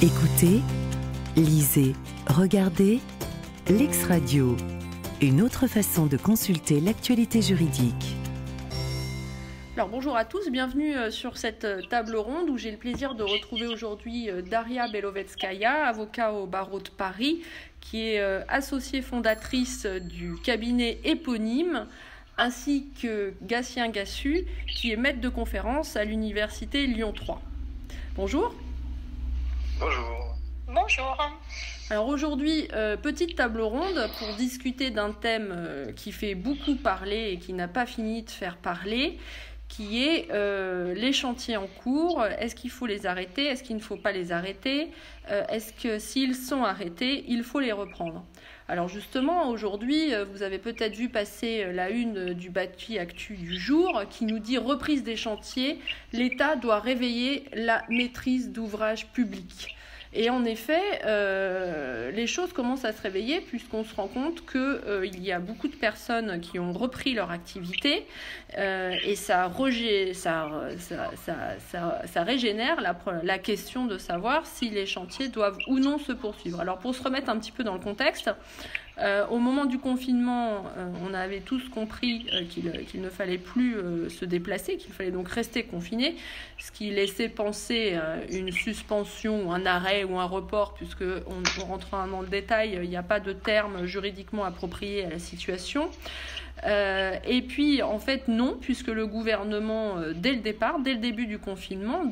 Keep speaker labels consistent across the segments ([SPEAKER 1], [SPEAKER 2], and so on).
[SPEAKER 1] Écoutez, lisez, regardez, Lex Radio, une autre façon de consulter l'actualité juridique.
[SPEAKER 2] Alors bonjour à tous, bienvenue sur cette table ronde où j'ai le plaisir de retrouver aujourd'hui Daria Belovetskaya, avocat au barreau de Paris, qui est associée fondatrice du cabinet éponyme, ainsi que Gatien Gassu, qui est maître de conférence à l'université Lyon 3. Bonjour.
[SPEAKER 3] Bonjour.
[SPEAKER 4] Bonjour.
[SPEAKER 2] Alors aujourd'hui, petite table ronde pour discuter d'un thème qui fait beaucoup parler et qui n'a pas fini de faire parler, qui est les chantiers en cours. Est-ce qu'il faut les arrêter? Est-ce qu'il ne faut pas les arrêter? Est-ce que s'ils sont arrêtés, il faut les reprendre? Alors justement, aujourd'hui, vous avez peut-être vu passer la une du Bâti Actu du jour qui nous dit « Reprise des chantiers, l'État doit réveiller la maîtrise d'ouvrage public ». Et en effet, les choses commencent à se réveiller puisqu'on se rend compte qu'il y a beaucoup de personnes qui ont repris leur activité et ça régénère la question de savoir si les chantiers doivent ou non se poursuivre. Alors pour se remettre un petit peu dans le contexte, au moment du confinement, on avait tous compris qu'il ne fallait plus se déplacer, qu'il fallait donc rester confiné, ce qui laissait penser une suspension, un arrêt ou un report, puisque on rentrera dans le détail, il n'y a pas de terme juridiquement approprié à la situation. Et puis en fait non, puisque le gouvernement dès le début du confinement,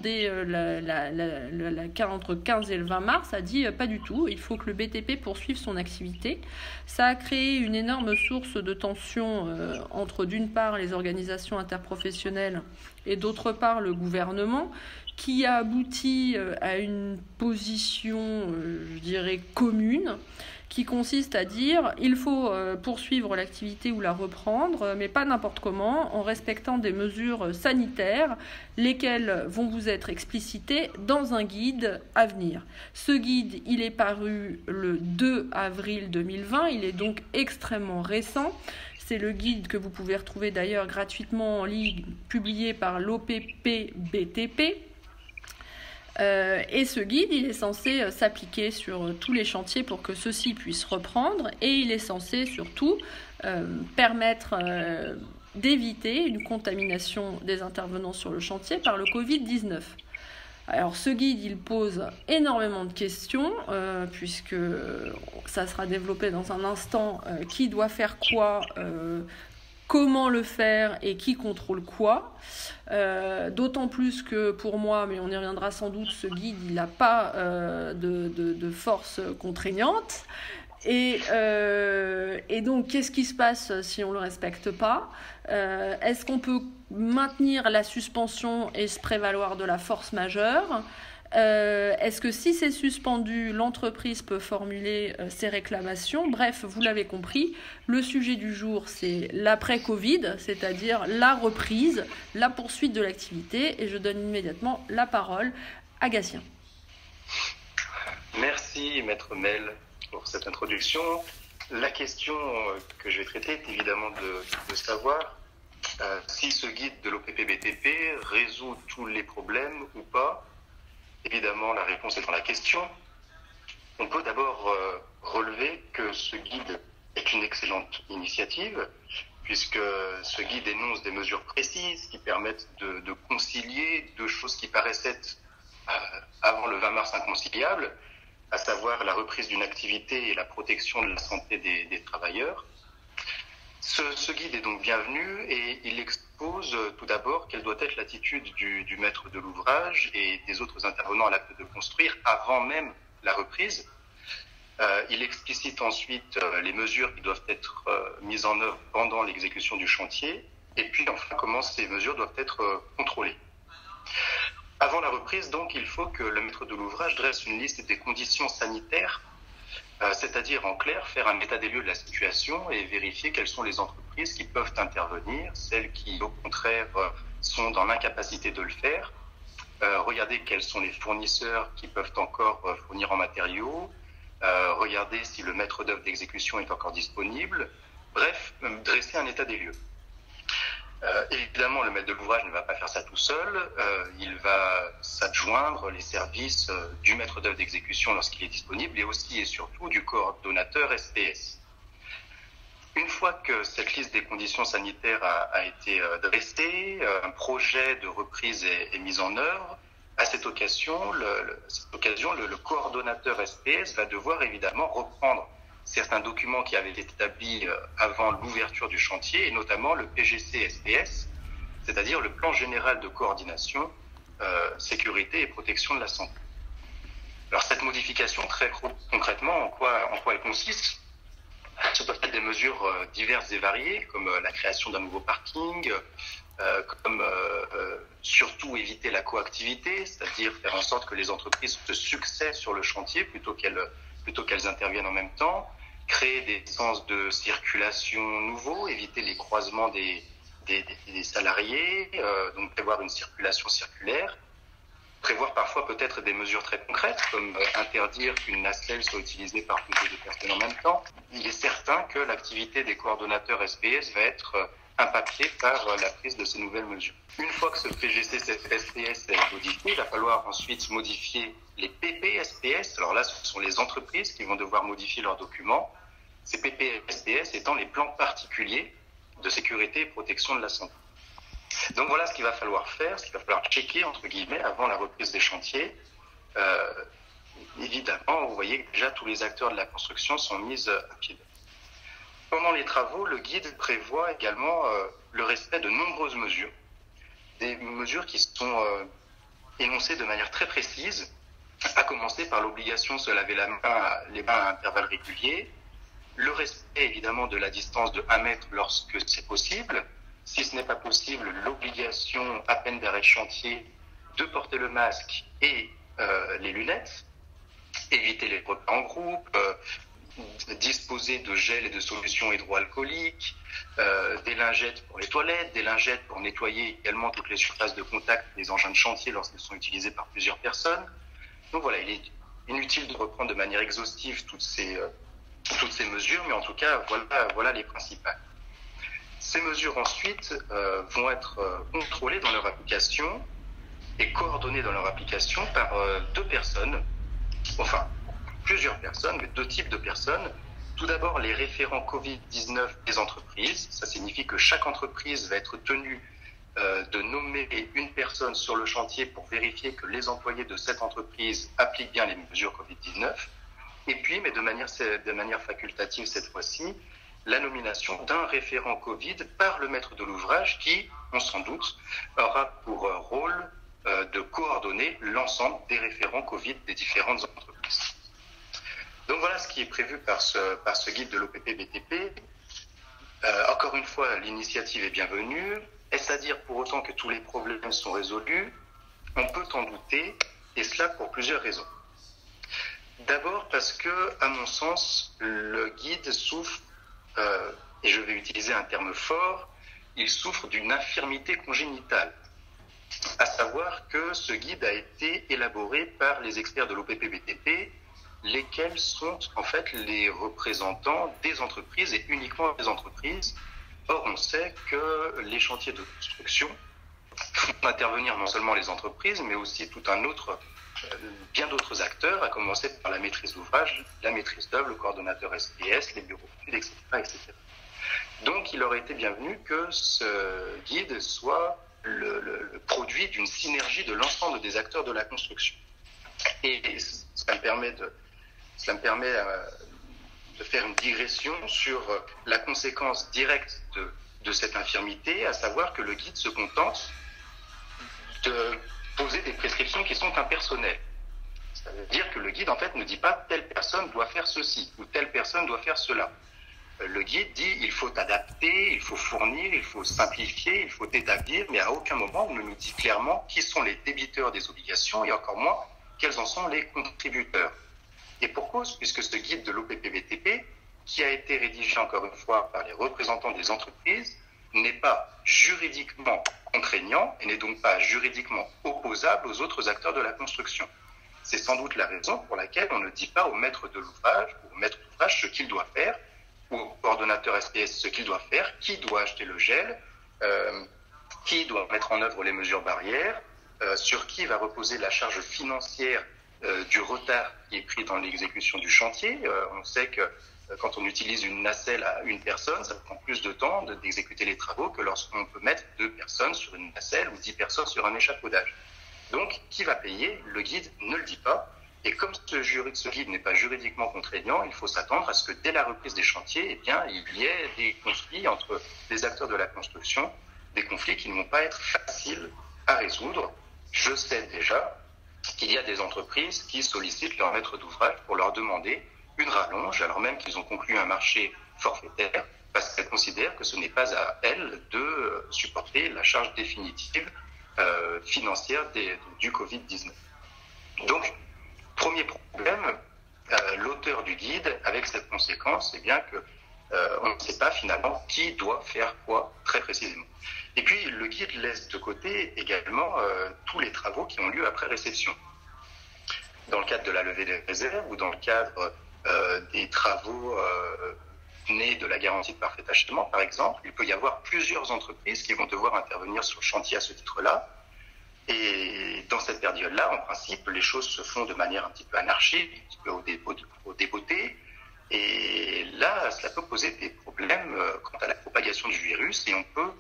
[SPEAKER 2] entre 15 et le 20 mars, a dit pas du tout, il faut que le BTP poursuive son activité. Ça a créé une énorme source de tension entre d'une part les organisations interprofessionnelles et d'autre part le gouvernement, qui a abouti à une position, je dirais, commune, qui consiste à dire il faut poursuivre l'activité ou la reprendre, mais pas n'importe comment, en respectant des mesures sanitaires, lesquelles vont vous être explicitées dans un guide à venir. Ce guide, il est paru le 2 avril 2020, il est donc extrêmement récent. C'est le guide que vous pouvez retrouver d'ailleurs gratuitement en ligne, publié par l'OPP-BTP. Et ce guide, il est censé s'appliquer sur tous les chantiers pour que ceux-ci puissent reprendre, et il est censé surtout permettre d'éviter une contamination des intervenants sur le chantier par le Covid-19. Alors ce guide, il pose énormément de questions, puisque ça sera développé dans un instant, qui doit faire quoi, comment le faire et qui contrôle quoi. D'autant plus que pour moi, mais on y reviendra sans doute, ce guide il n'a pas de force contraignante. Et donc qu'est-ce qui se passe si on ne le respecte pas? Est-ce qu'on peut maintenir la suspension et se prévaloir de la force majeure? Est-ce que si c'est suspendu, l'entreprise peut formuler ses réclamations? Bref, vous l'avez compris, le sujet du jour, c'est l'après-Covid, c'est-à-dire la reprise, la poursuite de l'activité. Et je donne immédiatement la parole à Gatien.
[SPEAKER 3] Merci, Maître Mel, pour cette introduction. La question que je vais traiter est évidemment de savoir si ce guide de l'OPP-BTP résout tous les problèmes ou pas. Évidemment, la réponse est dans la question. On peut d'abord relever que ce guide est une excellente initiative, puisque ce guide énonce des mesures précises qui permettent de concilier deux choses qui paraissaient avant le 20 mars inconciliables, à savoir la reprise d'une activité et la protection de la santé des travailleurs. Ce guide est donc bienvenu et il expose tout d'abord quelle doit être l'attitude du maître de l'ouvrage et des autres intervenants à l'acte de construire avant même la reprise. Il explicite ensuite les mesures qui doivent être mises en œuvre pendant l'exécution du chantier et puis enfin comment ces mesures doivent être contrôlées. Avant la reprise, donc, il faut que le maître de l'ouvrage dresse une liste des conditions sanitaires, c'est-à-dire en clair faire un état des lieux de la situation et vérifier quelles sont les entreprises qui peuvent intervenir, celles qui au contraire sont dans l'incapacité de le faire, regarder quels sont les fournisseurs qui peuvent encore fournir en matériaux, regarder si le maître d'œuvre d'exécution est encore disponible, bref, dresser un état des lieux. Évidemment, le maître de l'ouvrage ne va pas faire ça tout seul. Il va s'adjoindre les services du maître d'œuvre d'exécution lorsqu'il est disponible et aussi et surtout du coordonnateur SPS. Une fois que cette liste des conditions sanitaires a été dressée, un projet de reprise est mis en œuvre. À cette occasion, le coordonnateur SPS va devoir évidemment reprendre certains documents qui avaient été établis avant l'ouverture du chantier, et notamment le PGC SPS, c'est-à-dire le plan général de coordination, sécurité et protection de la santé. Alors cette modification, très concrètement, en quoi elle consiste? Ce peuvent être des mesures diverses et variées, comme la création d'un nouveau parking, comme surtout éviter la coactivité, c'est-à-dire faire en sorte que les entreprises se succèdent sur le chantier plutôt qu'elles interviennent en même temps, créer des sens de circulation nouveaux, éviter les croisements des salariés, donc prévoir une circulation circulaire, prévoir parfois peut-être des mesures très concrètes, comme interdire qu'une nacelle soit utilisée par plusieurs personnes en même temps. Il est certain que l'activité des coordonnateurs SPS va être impactée par la prise de ces nouvelles mesures. Une fois que ce PGC SPS est modifié, il va falloir ensuite modifier les PPSPS. Alors là, ce sont les entreprises qui vont devoir modifier leurs documents. Ces PPSPS étant les plans particuliers de sécurité et protection de la santé. Donc voilà ce qu'il va falloir faire, ce qu'il va falloir checker, entre guillemets, avant la reprise des chantiers. Évidemment, vous voyez que déjà tous les acteurs de la construction sont mis à pied d'œuvre. Pendant les travaux, le guide prévoit également le respect de nombreuses mesures. Des mesures qui sont énoncées de manière très précise, à commencer par l'obligation de se laver les mains à intervalles réguliers, le respect évidemment de la distance de 1 mètre lorsque c'est possible. Si ce n'est pas possible, l'obligation à peine d'arrêt de chantier de porter le masque et les lunettes, éviter les repas en groupe, disposer de gel et de solutions hydroalcooliques, des lingettes pour les toilettes, des lingettes pour nettoyer également toutes les surfaces de contact des engins de chantier lorsqu'ils sont utilisés par plusieurs personnes. Donc voilà, il est inutile de reprendre de manière exhaustive toutes ces mesures, mais en tout cas, voilà les principales. Ces mesures ensuite vont être contrôlées dans leur application et coordonnées dans leur application par deux personnes, enfin plusieurs personnes, mais deux types de personnes. Tout d'abord, les référents Covid-19 des entreprises. Ça signifie que chaque entreprise va être tenue de nommer une personne sur le chantier pour vérifier que les employés de cette entreprise appliquent bien les mesures Covid-19. Et puis, mais de manière facultative cette fois-ci, la nomination d'un référent Covid par le maître de l'ouvrage qui, on s'en doute, aura pour rôle de coordonner l'ensemble des référents Covid des différentes entreprises. Donc voilà ce qui est prévu par ce guide de l'OPP-BTP. Encore une fois, l'initiative est bienvenue. Est-ce à dire pour autant que tous les problèmes sont résolus? On peut en douter, et cela pour plusieurs raisons. D'abord parce que, à mon sens, le guide souffre, et je vais utiliser un terme fort, il souffre d'une infirmité congénitale. À savoir que ce guide a été élaboré par les experts de l'OPP-BTP, lesquels sont en fait les représentants des entreprises et uniquement des entreprises. Or, on sait que les chantiers de construction font intervenir non seulement les entreprises, mais aussi bien d'autres acteurs, à commencer par la maîtrise d'ouvrage, la maîtrise d'œuvre, le coordonnateur SPS, les bureaux d'études, etc., etc. Donc, il aurait été bienvenu que ce guide soit le produit d'une synergie de l'ensemble des acteurs de la construction. Et cela me permet de faire une digression sur la conséquence directe de cette infirmité, à savoir que le guide se contente de poser des prescriptions qui sont impersonnelles. Ça veut dire que le guide, en fait, ne dit pas telle personne doit faire ceci ou telle personne doit faire cela. Le guide dit il faut adapter, il faut fournir, il faut simplifier, il faut établir, mais à aucun moment on ne nous dit clairement qui sont les débiteurs des obligations et encore moins quels en sont les contributeurs. Et pour cause, puisque ce guide de l'OPP-BTP, qui a été rédigé encore une fois par les représentants des entreprises, n'est pas juridiquement contraignant et n'est donc pas juridiquement opposable aux autres acteurs de la construction. C'est sans doute la raison pour laquelle on ne dit pas au maître de l'ouvrage ou au maître d'ouvrage ce qu'il doit faire, ou au coordonnateur SPS ce qu'il doit faire, qui doit acheter le gel, qui doit mettre en œuvre les mesures barrières, sur qui va reposer la charge financière du retard qui est pris dans l'exécution du chantier. On sait que quand on utilise une nacelle à une personne, ça prend plus de temps d'exécuter les travaux que lorsqu'on peut mettre 2 personnes sur une nacelle ou 10 personnes sur un échafaudage. Donc, qui va payer? Le guide ne le dit pas. Et comme ce guide n'est pas juridiquement contraignant, il faut s'attendre à ce que dès la reprise des chantiers, eh bien, il y ait des conflits entre les acteurs de la construction, des conflits qui ne vont pas être faciles à résoudre. Je sais déjà qu'il y a des entreprises qui sollicitent leur maître d'ouvrage pour leur demander une rallonge, alors même qu'ils ont conclu un marché forfaitaire, parce qu'elles considèrent que ce n'est pas à elles de supporter la charge définitive financière du Covid-19. Donc, premier problème, l'auteur du guide, avec cette conséquence, bien que on ne sait pas finalement qui doit faire quoi très précisément. Et puis, le guide laisse de côté également tous les travaux qui ont lieu après réception. Dans le cadre de la levée des réserves ou dans le cadre des travaux nés de la garantie de parfait achèvement, par exemple, il peut y avoir plusieurs entreprises qui vont devoir intervenir sur le chantier à ce titre-là. Et dans cette période-là, en principe, les choses se font de manière un petit peu anarchique, un petit peu au débeauté. Et là, cela peut poser des problèmes quant à la propagation du virus. Et on peut,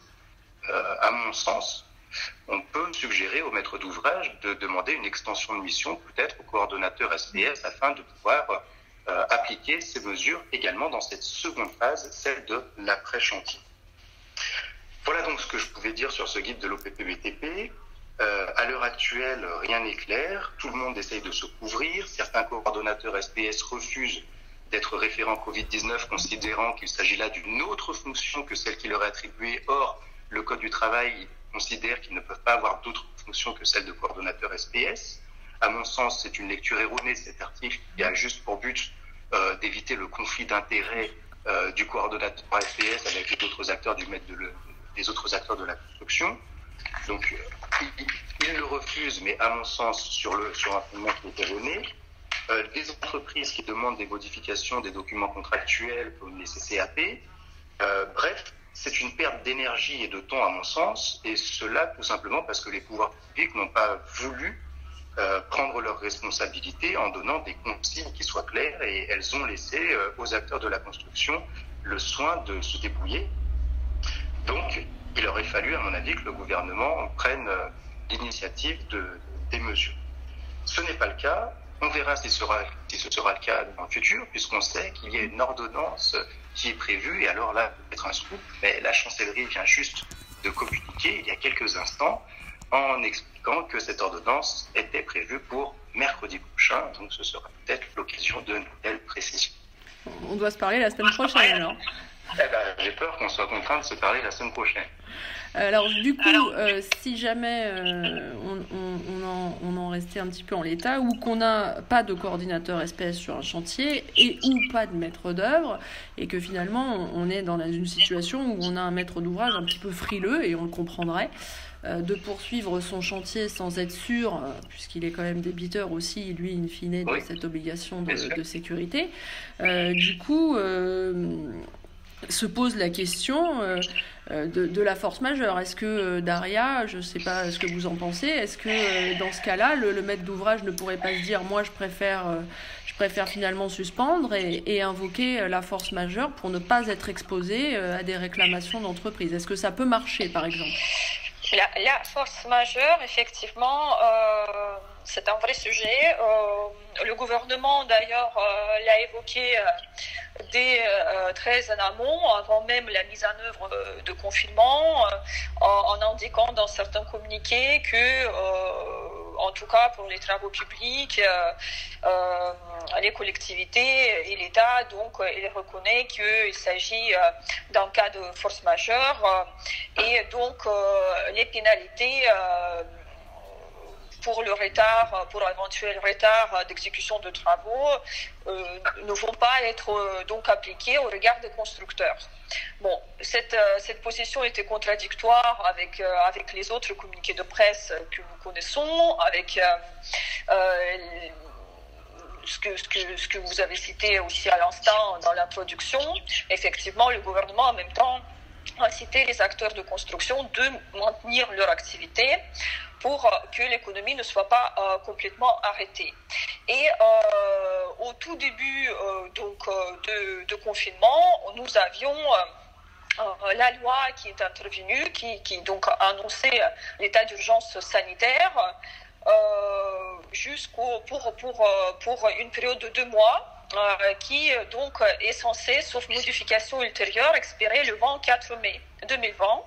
[SPEAKER 3] à mon sens, on peut suggérer au maître d'ouvrage de demander une extension de mission, peut-être au coordonnateur SPS, afin de pouvoir appliquer ces mesures également dans cette seconde phase, celle de l'après-chantier. Voilà donc ce que je pouvais dire sur ce guide de l'OPPBTP. À l'heure actuelle, rien n'est clair. Tout le monde essaye de se couvrir. Certains coordonnateurs SPS refusent d'être référents Covid-19, considérant qu'il s'agit là d'une autre fonction que celle qui leur est attribuée. Or, le Code du travail considère qu'ils ne peuvent pas avoir d'autres fonctions que celle de coordonnateur SPS. À mon sens, c'est une lecture erronée de cet article qui a juste pour but d'éviter le conflit d'intérêts du coordonnateur SPS avec les autres acteurs des autres acteurs de la construction. Donc, il le refuse, mais à mon sens, sur un fondement qui est erroné. Des entreprises qui demandent des modifications des documents contractuels comme les CCAP. Bref, c'est une perte d'énergie et de temps à mon sens, et cela tout simplement parce que les pouvoirs publics n'ont pas voulu prendre leurs responsabilités en donnant des consignes qui soient claires, et elles ont laissé aux acteurs de la construction le soin de se débrouiller. Donc, il aurait fallu, à mon avis, que le gouvernement prenne l'initiative des mesures. Ce n'est pas le cas. On verra si ce sera le cas dans le futur, puisqu'on sait qu'il y a une ordonnance qui est prévue, et alors là, peut-être un scoop, mais la chancellerie vient juste de communiquer il y a quelques instants en expliquant que cette ordonnance était prévue pour mercredi prochain, donc ce sera peut-être l'occasion de nouvelles précisions.
[SPEAKER 2] On doit se parler la semaine prochaine alors.
[SPEAKER 3] J'ai peur qu'on soit contraint de se parler la semaine prochaine.
[SPEAKER 2] Alors du coup, si jamais on en restait un petit peu en l'état, ou qu'on n'a pas de coordinateur SPS sur un chantier et ou pas de maître d'œuvre, et que finalement on est dans une situation où on a un maître d'ouvrage un petit peu frileux, et on le comprendrait, de poursuivre son chantier sans être sûr, puisqu'il est quand même débiteur aussi, lui, in fine, de cette obligation de sécurité. Du coup, se pose la question de la force majeure. Est-ce que Daria, je ne sais pas ce que vous en pensez, est-ce que dans ce cas-là, le maître d'ouvrage ne pourrait pas se dire « moi, je préfère finalement suspendre et invoquer la force majeure pour ne pas être exposé à des réclamations d'entreprise ». Est-ce que ça peut marcher, par exemple ?
[SPEAKER 4] La force majeure, effectivement, c'est un vrai sujet. Le gouvernement, d'ailleurs, l'a évoqué dès très en amont, avant même la mise en œuvre de confinement, en indiquant dans certains communiqués que, en tout cas pour les travaux publics, les collectivités et l'État, donc, il reconnaît qu'il s'agit d'un cas de force majeure, et donc les pénalités pour le retard, pour éventuel retard d'exécution de travaux, ne vont pas être donc appliquées au regard des constructeurs. Bon, cette position était contradictoire avec les autres communiqués de presse que nous connaissons, avec ce que vous avez cité aussi à l'instant dans l'introduction. Effectivement, le gouvernement en même temps inciter les acteurs de construction de maintenir leur activité pour que l'économie ne soit pas complètement arrêtée. Et au tout début de confinement, nous avions la loi qui est intervenue, qui donc a annoncé l'état d'urgence sanitaire pour une période de 2 mois. Qui donc est censé, sauf modification ultérieure, expirer le 24 mai 2020.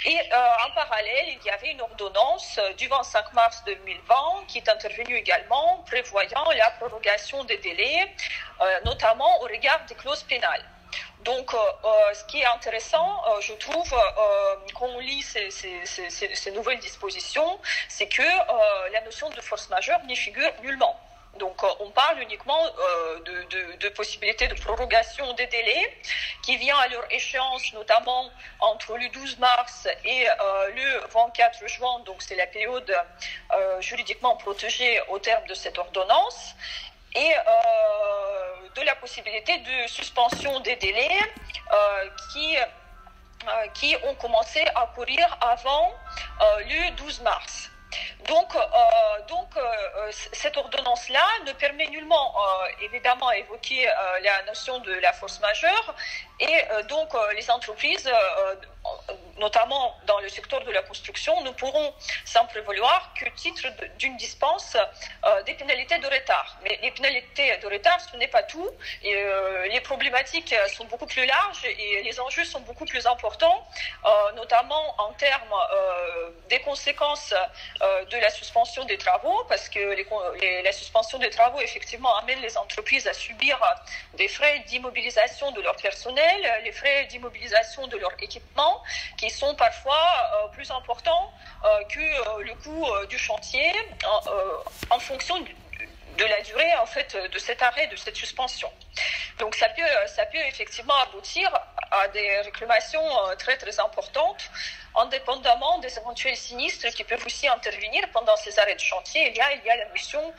[SPEAKER 4] Et en parallèle, il y avait une ordonnance du 25 mars 2020 qui est intervenue également, prévoyant la prorogation des délais, notamment au regard des clauses pénales. Donc, ce qui est intéressant, je trouve, quand on lit ces nouvelles dispositions, c'est que la notion de force majeure n'y figure nullement. Donc, on parle uniquement de possibilités de prorogation des délais qui vient à leur échéance, notamment entre le 12 mars et le 24 juin. Donc, c'est la période juridiquement protégée au terme de cette ordonnance. Et de la possibilité de suspension des délais qui ont commencé à courir avant le 12 mars. Donc, cette ordonnance-là ne permet nullement, évidemment, évoquer la notion de la force majeure et donc les entreprises, notamment dans le secteur de la construction, ne pourront s'en prévaloir qu'au titre d'une dispense des pénalités de retard. Mais les pénalités de retard, ce n'est pas tout. Et, les problématiques sont beaucoup plus larges et les enjeux sont beaucoup plus importants, notamment en termes des conséquences de la suspension des travaux, parce que la suspension des travaux, effectivement, amène les entreprises à subir des frais d'immobilisation de leur personnel, les frais d'immobilisation de leur équipement, qui sont parfois plus importants que le coût du chantier en fonction de la durée en fait de cet arrêt, de cette suspension. Donc ça peut effectivement aboutir à des réclamations très très importantes, indépendamment des éventuels sinistres qui peuvent aussi intervenir pendant ces arrêts de chantier. Il y a la notion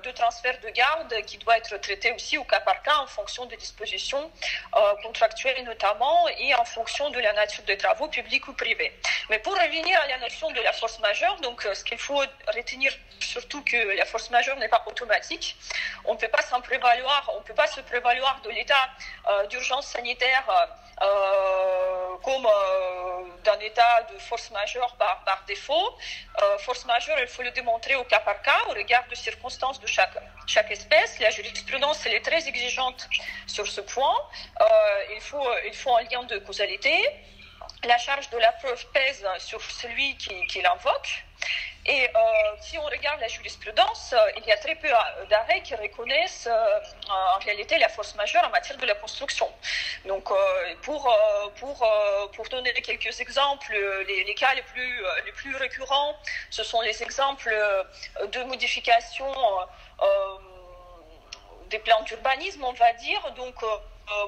[SPEAKER 4] de transfert de garde qui doit être traitée aussi au cas par cas en fonction des dispositions contractuelles notamment et en fonction de la nature des travaux publics ou privés. Mais pour revenir à la notion de la force majeure, donc ce qu'il faut retenir surtout que la force majeure n'est pas automatique. On ne peut pas se prévaloir de l'état d'urgence sanitaire comme d'un état de force majeure par défaut. Force majeure, il faut le démontrer au cas par cas, au regard des circonstances de chaque espèce. La jurisprudence, elle est très exigeante sur ce point. Il faut un lien de causalité. La charge de la preuve pèse sur celui qui l'invoque. Et si on regarde la jurisprudence, il y a très peu d'arrêts qui reconnaissent en réalité la force majeure en matière de la construction. Donc, pour donner quelques exemples, les cas les plus récurrents, ce sont les exemples de modification des plans d'urbanisme, on va dire. Donc,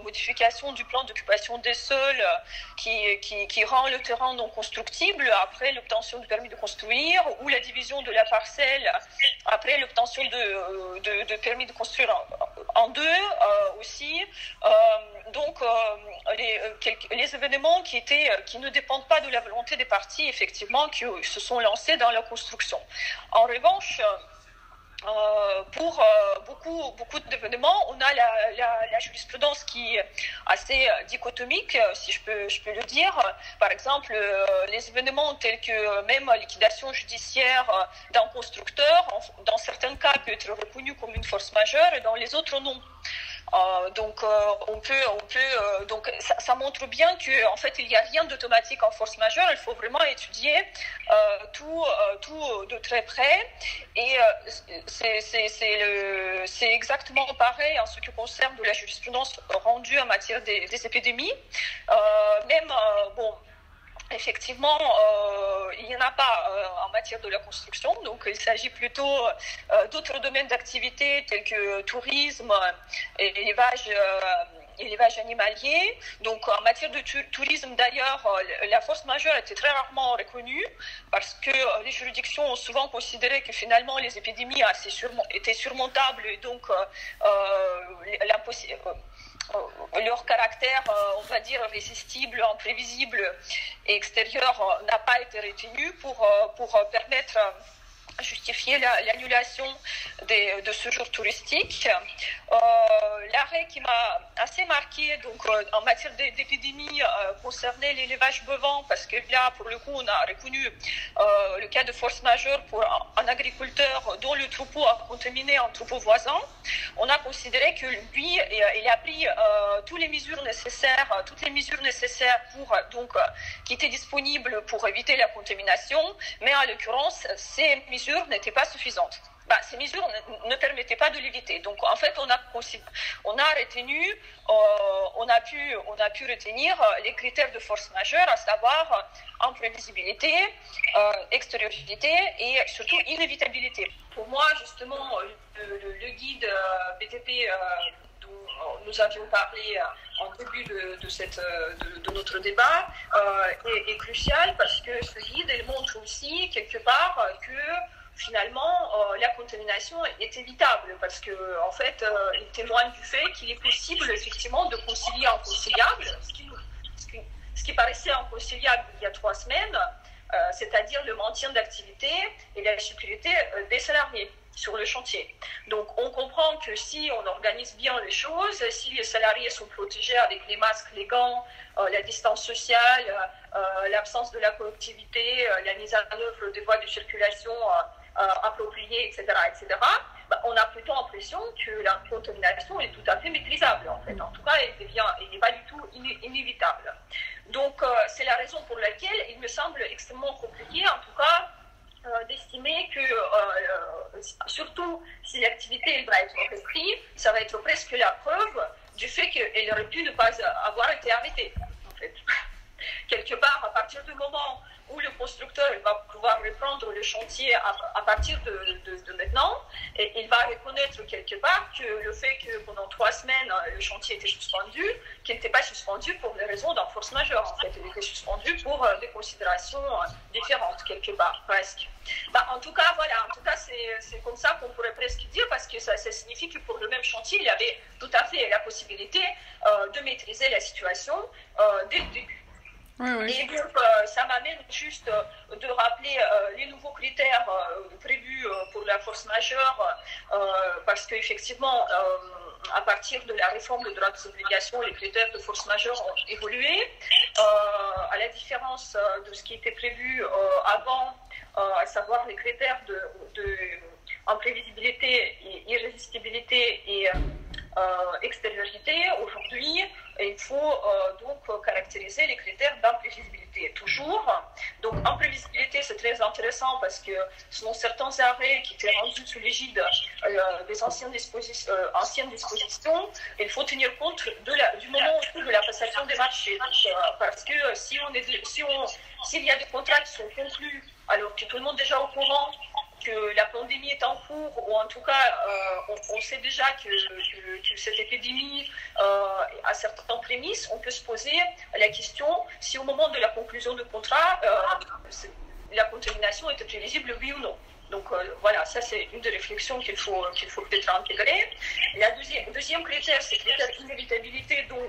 [SPEAKER 4] modification du plan d'occupation des sols qui rend le terrain non constructible après l'obtention du permis de construire, ou la division de la parcelle après l'obtention de permis de construire en deux aussi. Donc les événements qui ne dépendent pas de la volonté des parties, effectivement, qui se sont lancés dans la construction. En revanche, pour beaucoup d'événements, on a la jurisprudence qui est assez dichotomique, si je peux le dire. Par exemple, les événements tels que même liquidation judiciaire d'un constructeur, dans certains cas, peut être reconnu comme une force majeure et dans les autres, non. Donc ça montre bien que en fait il n'y a rien d'automatique en force majeure. Il faut vraiment étudier tout de très près, et c'est exactement pareil en ce qui concerne de la jurisprudence rendue en matière des épidémies. Effectivement, il n'y en a pas en matière de la construction, donc il s'agit plutôt d'autres domaines d'activité tels que tourisme et élevage animalier. Donc en matière de tourisme d'ailleurs, la force majeure était très rarement reconnue parce que les juridictions ont souvent considéré que finalement les épidémies étaient surmontables, et donc leur caractère, on va dire, résistible, imprévisible et extérieur n'a pas été retenu pour permettre justifier l'annulation de ce jour touristique. L'arrêt qui m'a assez marqué donc, en matière d'épidémie concernait l'élevage bovin, parce que là, pour le coup, on a reconnu le cas de force majeure pour un agriculteur dont le troupeau a contaminé un troupeau voisin. On a considéré que lui, il a pris toutes les mesures nécessaires qui étaient disponibles pour éviter la contamination, mais en l'occurrence, ces mesures n'étaient pas suffisantes. Ces mesures ne permettaient pas de l'éviter. Donc, en fait, on a pu retenir les critères de force majeure, à savoir imprévisibilité, extériorité et surtout inévitabilité. Pour moi, justement, le guide BTP dont nous avions parlé en début de notre débat est crucial, parce que ce guide il montre aussi quelque part que finalement la contamination est évitable, parce que en fait il témoigne du fait qu'il est possible effectivement de concilier inconciliable, ce qui paraissait inconciliable il y a 3 semaines, c'est-à-dire le maintien d'activité et la sécurité des salariés sur le chantier. Donc on comprend que si on organise bien les choses, si les salariés sont protégés avec les masques, les gants, la distance sociale, l'absence de la collectivité, la mise en œuvre des voies de circulation appropriées, etc., on a plutôt l'impression que la contamination est tout à fait maîtrisable, en fait. En tout cas, elle n'est pas du tout inévitable. Donc c'est la raison pour laquelle il me semble extrêmement compliqué, en tout cas, d'estimer que, surtout si l'activité va être reprise, ça va être presque la preuve du fait qu'elle aurait pu ne pas avoir été arrêtée, en fait. Quelque part, à partir du moment où le constructeur va pouvoir reprendre le chantier à partir de maintenant, et il va reconnaître quelque part que le fait que pendant 3 semaines, le chantier était suspendu, qu'il n'était pas suspendu pour des raisons d'un force majeure, en fait. Il était suspendu pour des considérations différentes, quelque part, presque. En tout cas, voilà, c'est comme ça qu'on pourrait presque dire, parce que ça signifie que pour le même chantier, il y avait tout à fait la possibilité de maîtriser la situation dès le début. Oui. Et donc, ça m'amène juste de rappeler les nouveaux critères prévus pour la force majeure, parce qu'effectivement, à partir de la réforme des droits et des obligations, les critères de force majeure ont évolué, à la différence de ce qui était prévu avant, à savoir les critères de imprévisibilité, irrésistibilité et extériorité. Aujourd'hui, il faut donc caractériser les critères d'imprévisibilité toujours. Donc imprévisibilité, c'est très intéressant, parce que selon certains arrêts qui étaient rendus sous l'égide des anciennes dispositions, il faut tenir compte du moment de la passation des marchés. Donc, parce que s'il y a des contrats qui sont conclus alors que tout le monde est déjà au courant que la pandémie est en cours, ou en tout cas, on sait déjà que cette épidémie a certaines prémices, on peut se poser la question si au moment de la conclusion du contrat, la contamination était prévisible, oui ou non. Donc voilà, ça c'est une des réflexions qu'il faut peut-être intégrer. Le deuxième critère, c'est le critère d'inévitabilité, dont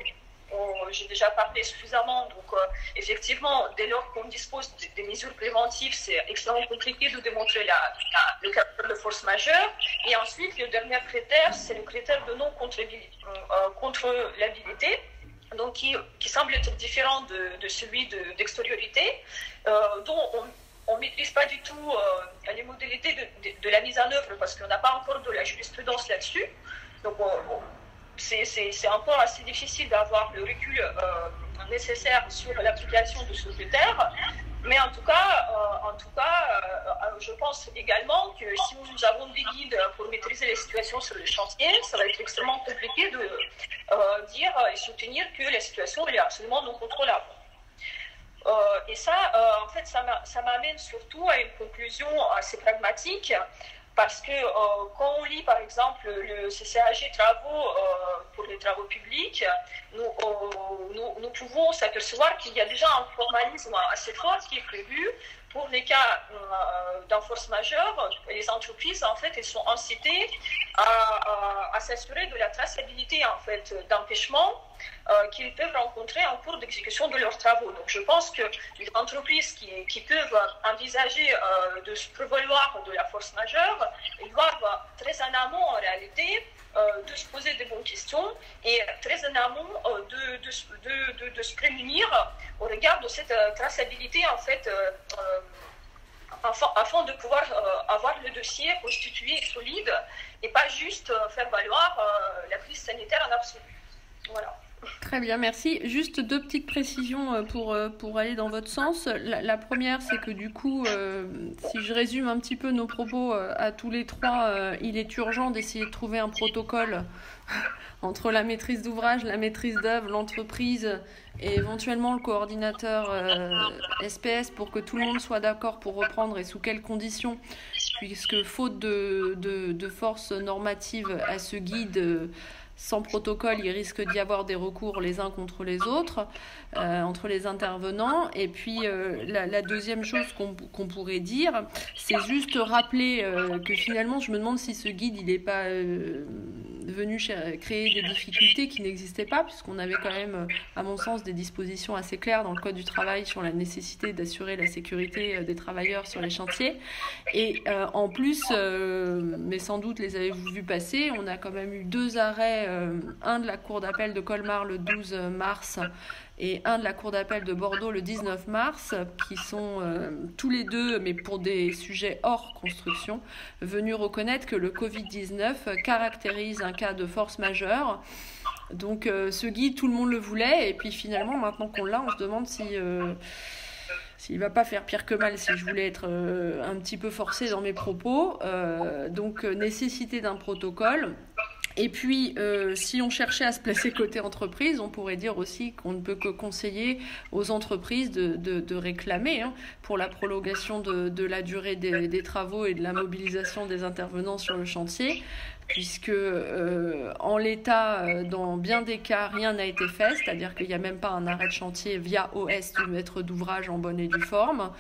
[SPEAKER 4] j'ai déjà parlé suffisamment. Donc effectivement, dès lors qu'on dispose des mesures préventives, c'est extrêmement compliqué de démontrer le caractère de force majeure. Et ensuite, le dernier critère, c'est le critère de non-contrôlabilité, donc qui semble être différent de celui d'extériorité, dont on ne maîtrise pas du tout les modalités de la mise en œuvre, parce qu'on n'a pas encore de la jurisprudence là-dessus. Donc c'est encore assez difficile d'avoir le recul nécessaire sur l'application de ce critère. Mais en tout cas, je pense également que si nous avons des guides pour maîtriser les situations sur le chantier, ça va être extrêmement compliqué de dire et soutenir que la situation est absolument non contrôlable. Et ça, en fait, ça m'amène surtout à une conclusion assez pragmatique. Parce que quand on lit par exemple le CCAG travaux pour les travaux publics, nous pouvons s'apercevoir qu'il y a déjà un formalisme assez fort qui est prévu pour les cas d'un force majeure. Les entreprises en fait elles sont incitées à s'assurer de la traçabilité en fait d'empêchements qu'ils peuvent rencontrer en cours d'exécution de leurs travaux. Donc je pense que les entreprises qui peuvent envisager de se prévaloir de la force majeure, ils doivent très en amont en réalité de se poser des bonnes questions et très en amont de se prémunir au regard de cette traçabilité en fait afin de pouvoir avoir le dossier constitué et solide et pas juste faire valoir la crise sanitaire en absolu. Voilà.
[SPEAKER 2] Très bien, merci. Juste 2 petites précisions pour aller dans votre sens. La première, c'est que du coup, si je résume un petit peu nos propos à tous les 3, il est urgent d'essayer de trouver un protocole entre la maîtrise d'ouvrage, la maîtrise d'œuvre, l'entreprise et éventuellement le coordinateur SPS pour que tout le monde soit d'accord pour reprendre et sous quelles conditions, puisque faute de force normative à ce guide, sans protocole, il risque d'y avoir des recours les uns contre les autres, entre les intervenants. Et puis, la deuxième chose qu'on pourrait dire, c'est juste rappeler que finalement, je me demande si ce guide, il n'est pas venu créer des difficultés qui n'existaient pas, puisqu'on avait quand même, à mon sens, des dispositions assez claires dans le Code du travail sur la nécessité d'assurer la sécurité des travailleurs sur les chantiers. Et en plus, mais sans doute les avez-vous vu passer, on a quand même eu 2 arrêts, un de la Cour d'appel de Colmar le 12 mars et un de la Cour d'appel de Bordeaux le 19 mars, qui sont tous les 2, mais pour des sujets hors construction, venus reconnaître que le Covid-19 caractérise un cas de force majeure. Donc ce guide, tout le monde le voulait, et puis finalement, maintenant qu'on l'a, on se demande s'il ne va pas faire pire que mal, si je voulais être un petit peu forcée dans mes propos. Donc nécessité d'un protocole. Et puis, si on cherchait à se placer côté entreprise, on pourrait dire aussi qu'on ne peut que conseiller aux entreprises de réclamer pour la prolongation de la durée des travaux et de la mobilisation des intervenants sur le chantier, puisque en l'état, dans bien des cas, rien n'a été fait, c'est-à-dire qu'il n'y a même pas un arrêt de chantier via OS du maître d'ouvrage en bonne et due forme.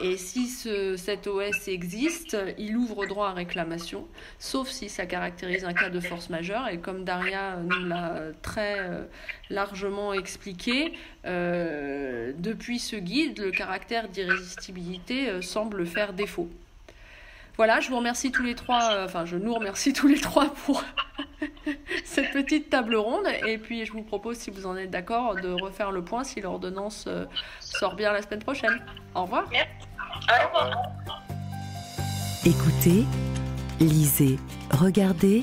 [SPEAKER 2] Et si cet OS existe, il ouvre droit à réclamation, sauf si ça caractérise un cas de force majeure. Et comme Daria nous l'a très largement expliqué, depuis ce guide, le caractère d'irrésistibilité semble faire défaut. Voilà, je vous remercie tous les 3, je nous remercie tous les 3 pour cette petite table ronde. Et puis, je vous propose, si vous en êtes d'accord, de refaire le point si l'ordonnance sort bien la semaine prochaine. Au revoir.
[SPEAKER 4] Au revoir.
[SPEAKER 1] Écoutez, lisez, regardez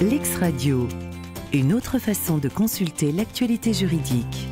[SPEAKER 1] Lex Radio. Une autre façon de consulter l'actualité juridique.